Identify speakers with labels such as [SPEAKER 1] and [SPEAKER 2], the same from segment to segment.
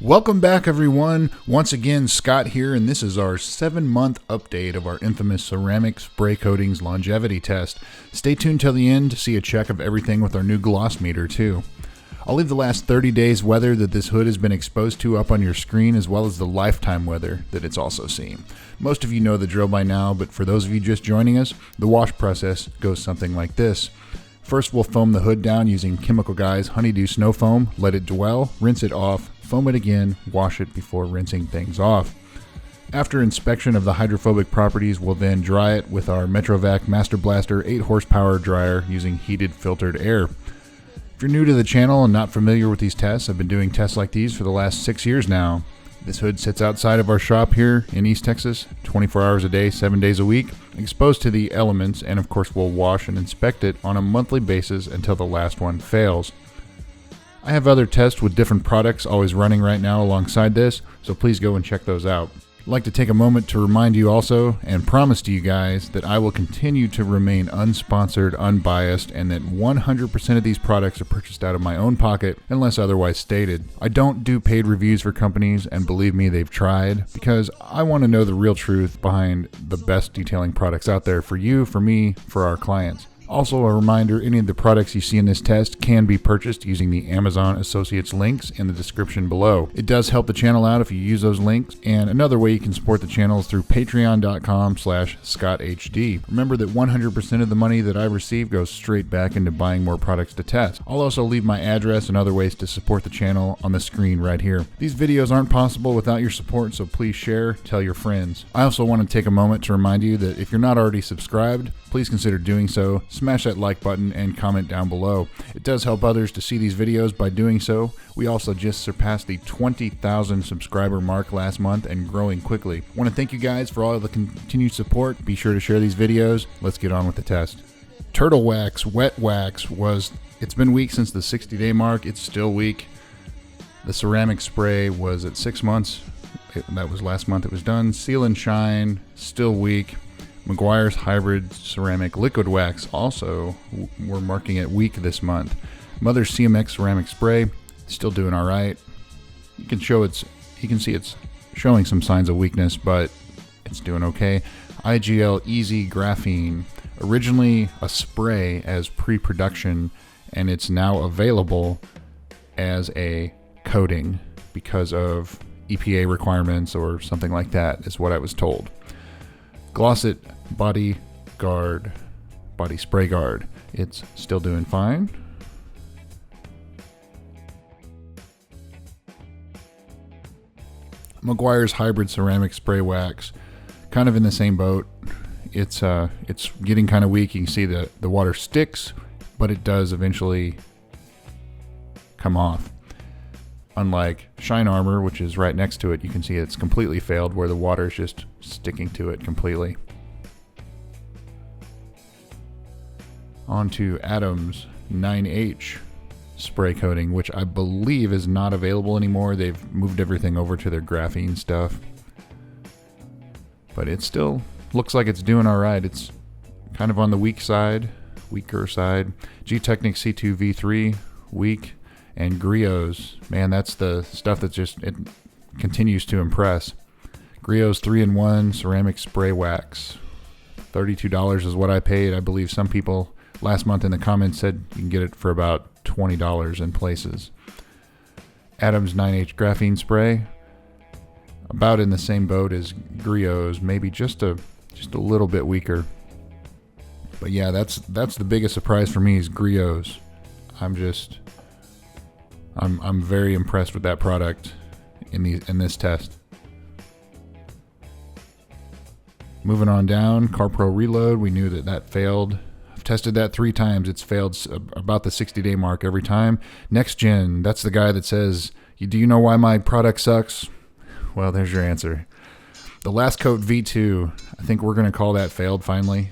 [SPEAKER 1] Welcome back, everyone. Once again, Scott here, and this is our 7-month update of our infamous ceramic spray coatings longevity test. Stay tuned till the end to see a check of everything with our new gloss meter, too. I'll leave the last 30 days weather that this hood has been exposed to up on your screen, as well as the lifetime weather that it's also seen. Most of you know the drill by now, but for those of you just joining us, the wash process goes something like this. First, we'll foam the hood down using Chemical Guy's Honeydew Snow Foam, let it dwell, rinse it off, foam it again, wash it before rinsing things off. After inspection of the hydrophobic properties, we'll then dry it with our Metrovac Master Blaster 8 horsepower dryer using heated filtered air. If you're new to the channel and not familiar with these tests, I've been doing tests like these for the last 6 years now. This hood sits outside of our shop here in East Texas, 24 hours a day, 7 days a week, exposed to the elements, and of course we'll wash and inspect it on a monthly basis until the last one fails. I have other tests with different products always running right now alongside this, so please go and check those out. I'd like to take a moment to remind you also, and promise to you guys, that I will continue to remain unsponsored, unbiased, and that 100% of these products are purchased out of my own pocket unless otherwise stated. I don't do paid reviews for companies, and believe me, they've tried, because I want to know the real truth behind the best detailing products out there for you, for me, for our clients. Also, a reminder, any of the products you see in this test can be purchased using the Amazon Associates links in the description below. It does help the channel out if you use those links, and another way you can support the channel is through patreon.com/ScottHD. Remember that 100% of the money that I receive goes straight back into buying more products to test. I'll also leave my address and other ways to support the channel on the screen right here. These videos aren't possible without your support, so please share, tell your friends. I also want to take a moment to remind you that if you're not already subscribed, please consider doing so. Smash that like button and comment down below. It does help others to see these videos by doing so. We also just surpassed the 20,000 subscriber mark last month and growing quickly. I want to thank you guys for all of the continued support. Be sure to share these videos. Let's get on with the test. Turtle Wax Wet Wax it's been weak since the 60-day mark. It's still weak. The ceramic spray was at 6 months. That was last month it was done. Seal and Shine, still weak. Meguiar's Hybrid Ceramic Liquid Wax, also we're marking it weak this month. Mother's CMX Ceramic Spray, still doing all right. You can see it's showing some signs of weakness, but it's doing okay. IGL Easy Graphene, originally a spray as pre-production, and it's now available as a coating because of EPA requirements or something like that, is what I was told. Glossit Body Spray Guard. It's still doing fine. Meguiar's Hybrid Ceramic Spray Wax, kind of in the same boat. It's getting kind of weak. You can see the water sticks, but it does eventually come off. Unlike Shine Armor, which is right next to it, you can see it's completely failed, where the water is just sticking to it completely. On to Adam's 9H spray coating, which I believe is not available anymore. They've moved everything over to their graphene stuff. But it still looks like it's doing all right. It's kind of on the weaker side. G-Technic C2 V3, weak. And Griot's, man, that's the stuff that it continues to impress. Griot's 3-in-1 ceramic spray wax. $32 is what I paid. I believe some people last month in the comments said you can get it for about $20 in places. Adam's 9H graphene spray, about in the same boat as Griot's, maybe just a little bit weaker. But yeah, that's the biggest surprise for me is Griot's. I'm very impressed with that product in this test. Moving on down, CarPro Reload. We knew that failed. I've tested that 3 times. It's failed about the 60-day mark every time. Next Gen, that's the guy that says, do you know why my product sucks? Well, there's your answer. The Last Coat V2, I think we're going to call that failed finally.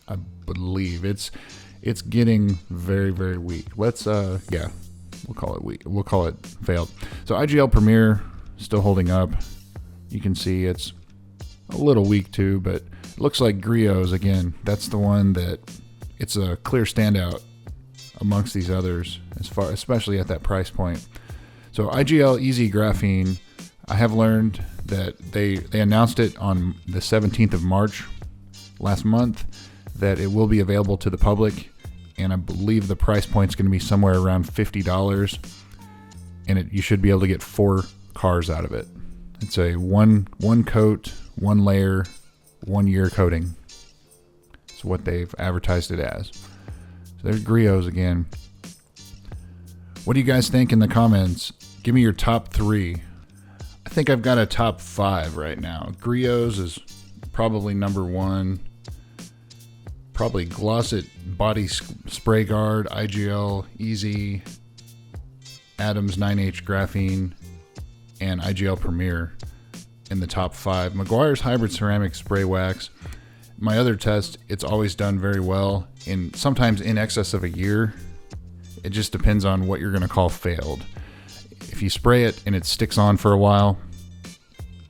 [SPEAKER 1] I believe it's getting very, very weak. We'll call it weak. We'll call it failed. So IGL Premier still holding up. You can see it's a little weak too, but it looks like Griot's again. That's the one that it's a clear standout amongst these others, especially at that price point. So IGL Easy Graphene, I have learned that they announced it on the 17th of March last month that it will be available to the public, and I believe the price point is going to be somewhere around $50, and you should be able to get 4 cars out of it. It's a one coat, 1 layer, 1 year coating. It's what they've advertised it as. So there's Griots again. What do you guys think in the comments? Give me your top 3. I think I've got a top 5 right now. Griots is probably number 1. Probably Glossit Body Spray Guard, IGL Easy, Adams 9H Graphene, and IGL Premier in the top 5. Meguiar's Hybrid Ceramic Spray Wax. My other test, it's always done very well, and sometimes in excess of a year. It just depends on what you're going to call failed. If you spray it and it sticks on for a while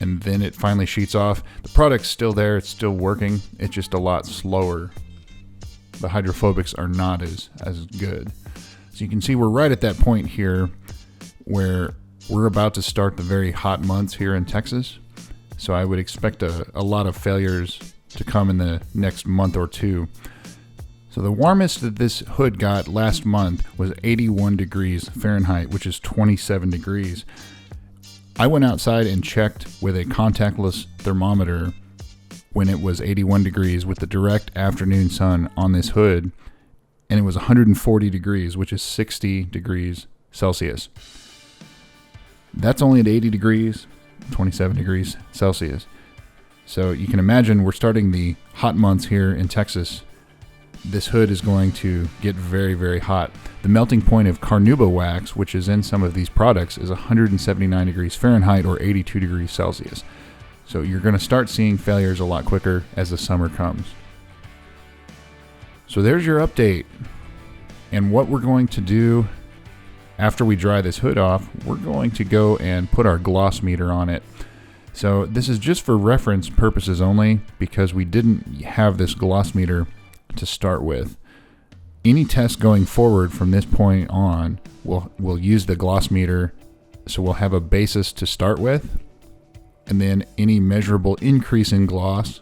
[SPEAKER 1] and then it finally sheets off, the product's still there, it's still working, it's just a lot slower. The hydrophobics are not as good. So you can see we're right at that point here where we're about to start the very hot months here in Texas. So I would expect a lot of failures to come in the next month or 2. So the warmest that this hood got last month was 81 degrees Fahrenheit, which is 27 degrees. I went outside and checked with a contactless thermometer when it was 81 degrees with the direct afternoon sun on this hood, and it was 140 degrees, which is 60 degrees Celsius. That's only at 80 degrees, 27 degrees Celsius. So you can imagine we're starting the hot months here in Texas. This hood is going to get very, very hot. The melting point of carnauba wax, which is in some of these products, is 179 degrees Fahrenheit or 82 degrees Celsius. So you're going to start seeing failures a lot quicker as the summer comes. So there's your update. And what we're going to do after we dry this hood off, we're going to go and put our gloss meter on it. So this is just for reference purposes only because we didn't have this gloss meter to start with. Any test going forward from this point on will use the gloss meter, so we'll have a basis to start with, and then any measurable increase in gloss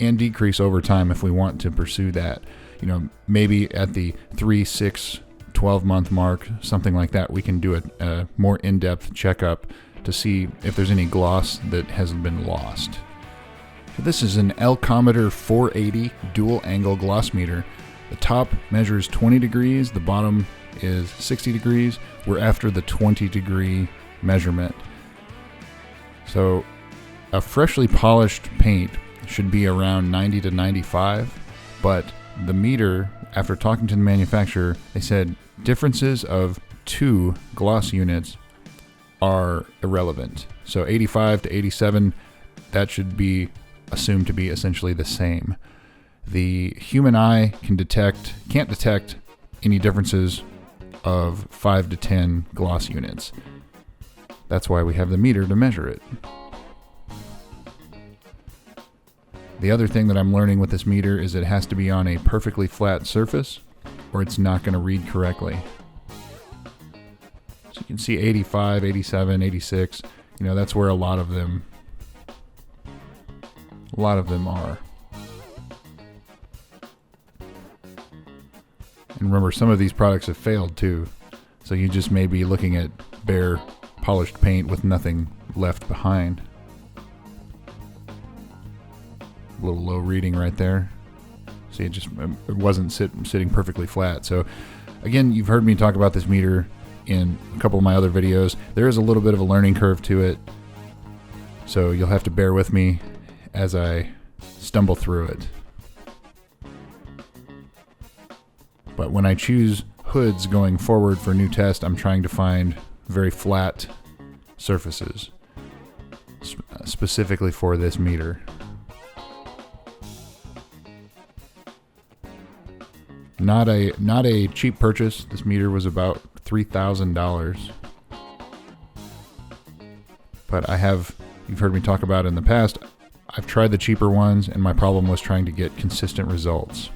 [SPEAKER 1] and decrease over time if we want to pursue that. You know, maybe at the 3, 6, 12 month mark, something like that, we can do a more in-depth checkup to see if there's any gloss that hasn't been lost. So this is an Elcometer 480 dual angle gloss meter. The top measures 20 degrees, the bottom is 60 degrees. We're after the 20 degree measurement. So a freshly polished paint should be around 90 to 95, but the meter, after talking to the manufacturer, they said differences of 2 gloss units are irrelevant. So 85 to 87, that should be assumed to be essentially the same. The human eye can't detect any differences of 5 to 10 gloss units. That's why we have the meter to measure it. The other thing that I'm learning with this meter is it has to be on a perfectly flat surface or it's not going to read correctly. So you can see 85, 87, 86, that's where a lot of them are. And remember, some of these products have failed too. So you just may be looking at bare polished paint with nothing left behind. A little low reading right there. See, it wasn't sitting perfectly flat. So again, you've heard me talk about this meter in a couple of my other videos. There is a little bit of a learning curve to it. So you'll have to bear with me as I stumble through it. But when I choose hoods going forward for new test, I'm trying to find very flat surfaces, specifically for this meter. Not a cheap purchase. This meter was about $3,000. But you've heard me talk about it in the past, I've tried the cheaper ones, and my problem was trying to get consistent results.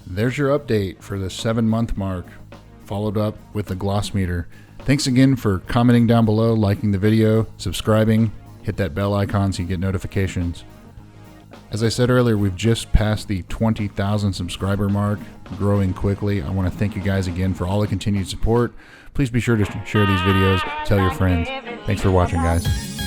[SPEAKER 1] There's your update for the 7-month mark, followed up with the gloss meter. Thanks again for commenting down below, liking the video, subscribing, hit that bell icon so you get notifications. As I said earlier, we've just passed the 20,000 subscriber mark, growing quickly. I want to thank you guys again for all the continued support. Please be sure to share these videos, tell your friends. Thanks for watching, guys.